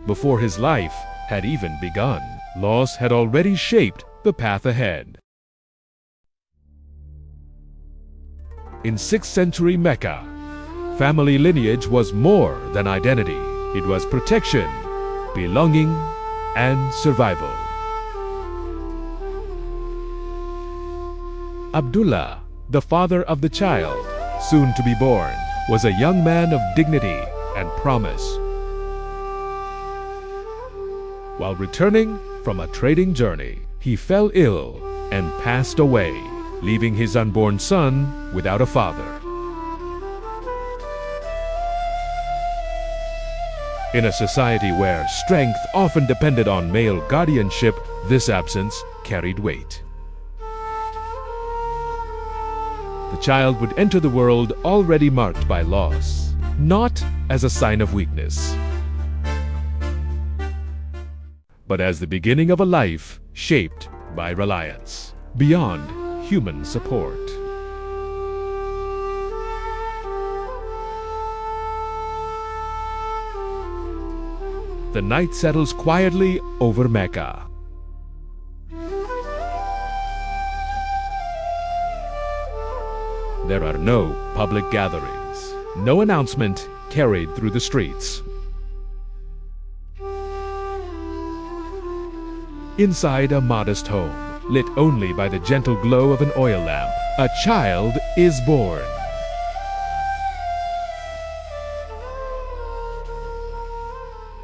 Before his life had even begun, loss had already shaped the path ahead. In 6th century Mecca, family lineage was more than identity. It was protection, belonging, and survival. Abdullah, the father of the child, soon to be born, was a young man of dignity and promise. While returning from a trading journey, he fell ill and passed away, leaving his unborn son without a father. In a society where strength often depended on male guardianship, this absence carried weight. The child would enter the world already marked by loss, not as a sign of weakness, but as the beginning of a life shaped by reliance beyond human support. The night settles quietly over Mecca. There are no public gatherings, no announcement carried through the streets. Inside a modest home, lit only by the gentle glow of an oil lamp, a child is born.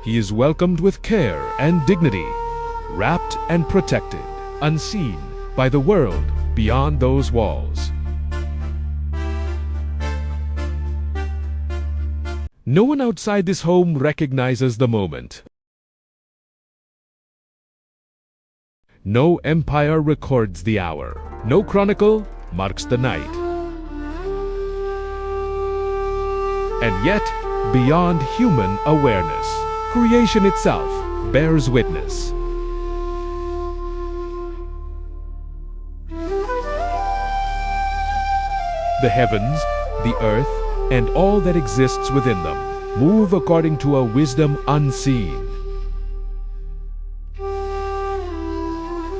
He is welcomed with care and dignity, wrapped and protected, unseen by the world beyond those walls. No one outside this home recognizes the moment. No empire records the hour. No chronicle marks the night. And yet, beyond human awareness, creation itself bears witness. The heavens, the earth, and all that exists within them move according to a wisdom unseen.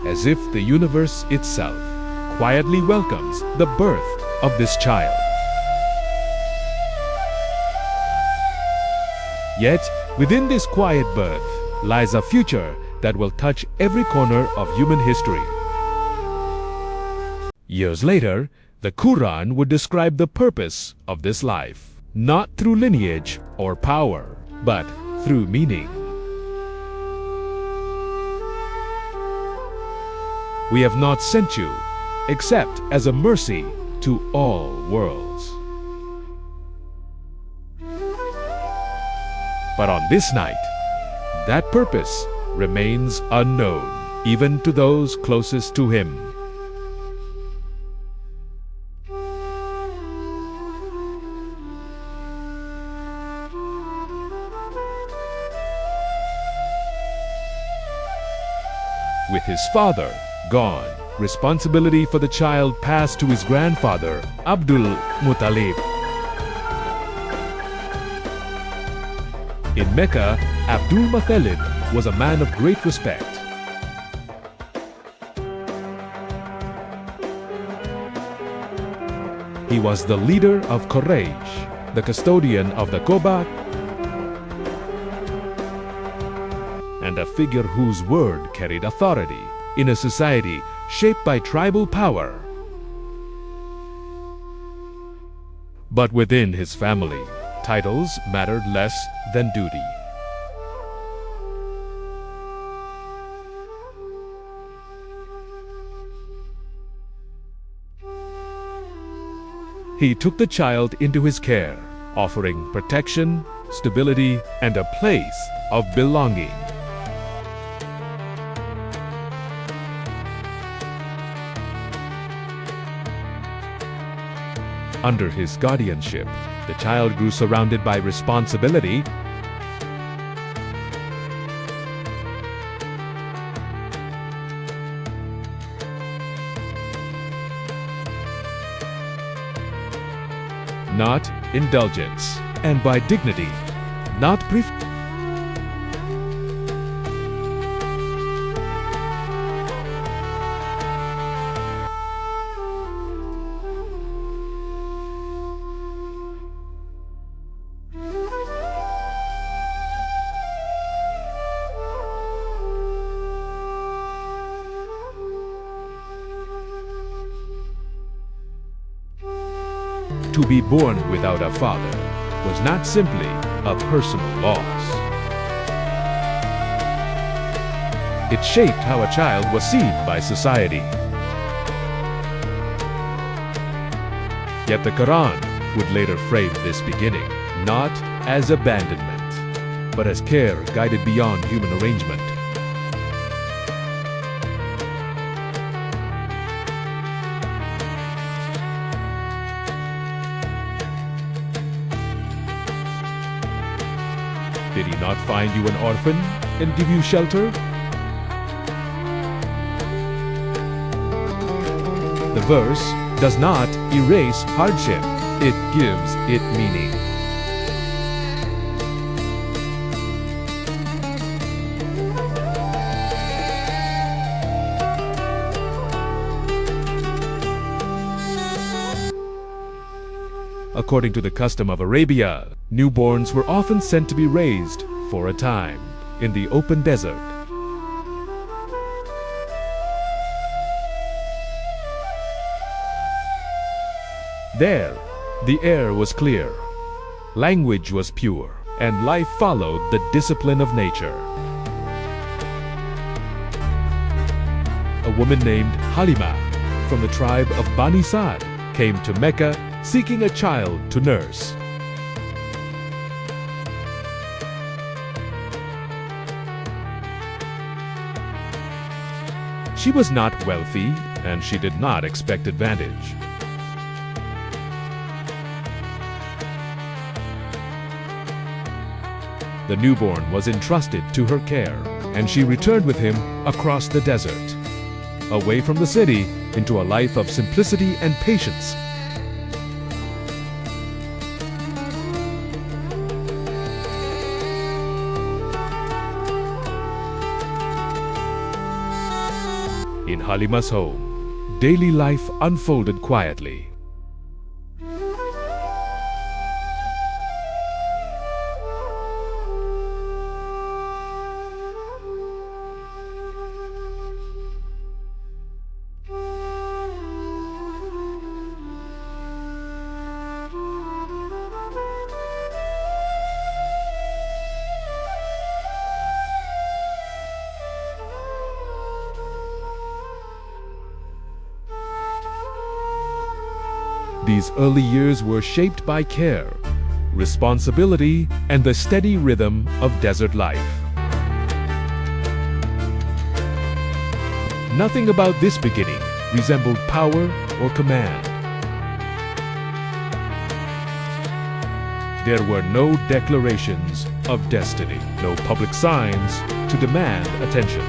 As if the universe itself quietly welcomes the birth of this child. Yet, within this quiet birth lies a future that will touch every corner of human history. Years later, the Quran would describe the purpose of this life, not through lineage or power, but through meaning. We have not sent you except as a mercy to all worlds. But on this night, that purpose remains unknown, even to those closest to him. With his father gone, responsibility for the child passed to his grandfather, Abdul Muttalib. In Mecca, Abdul Muttalib was a man of great respect. He was the leader of Quraysh, the custodian of the Kaaba, and a figure whose word carried authority in a society shaped by tribal power. But within his family, titles mattered less than duty. He took the child into his care, offering protection, stability, and a place of belonging. Under his guardianship, the child grew surrounded by responsibility not indulgence, and by dignity, not to be born without a father was not simply a personal loss. It shaped how a child was seen by society. Yet the Quran would later frame this beginning not as abandonment, but as care guided beyond human arrangement. Did he not find you an orphan and give you shelter? The verse does not erase hardship, it gives it meaning. According to the custom of Arabia, newborns were often sent to be raised, for a time, in the open desert. There, the air was clear, language was pure, and life followed the discipline of nature. A woman named Halima, from the tribe of Bani Sa'd, came to Mecca seeking a child to nurse. She was not wealthy, and she did not expect advantage. The newborn was entrusted to her care, and she returned with him across the desert, away from the city into a life of simplicity and patience. In Halima's home, daily life unfolded quietly. These early years were shaped by care, responsibility, and the steady rhythm of desert life. Nothing about this beginning resembled power or command. There were no declarations of destiny, no public signs to demand attention.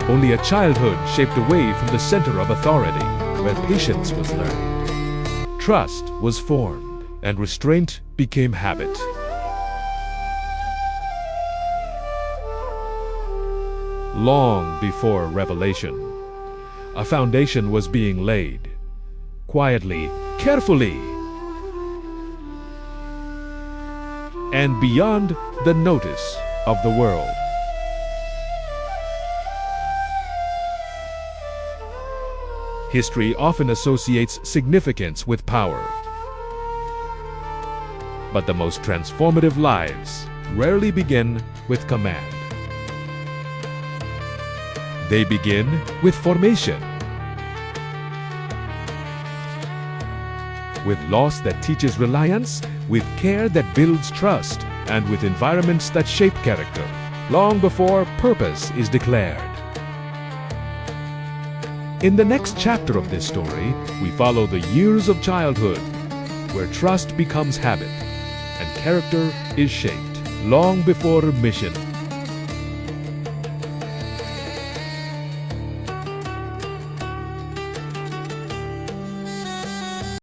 Only a childhood shaped away from the center of authority, where patience was learned, trust was formed, and restraint became habit. Long before revelation, a foundation was being laid, quietly, carefully, and beyond the notice of the world. History often associates significance with power. But the most transformative lives rarely begin with command. They begin with formation. With loss that teaches reliance, with care that builds trust, and with environments that shape character, long before purpose is declared. In the next chapter of this story, we follow the years of childhood, where trust becomes habit and character is shaped long before mission.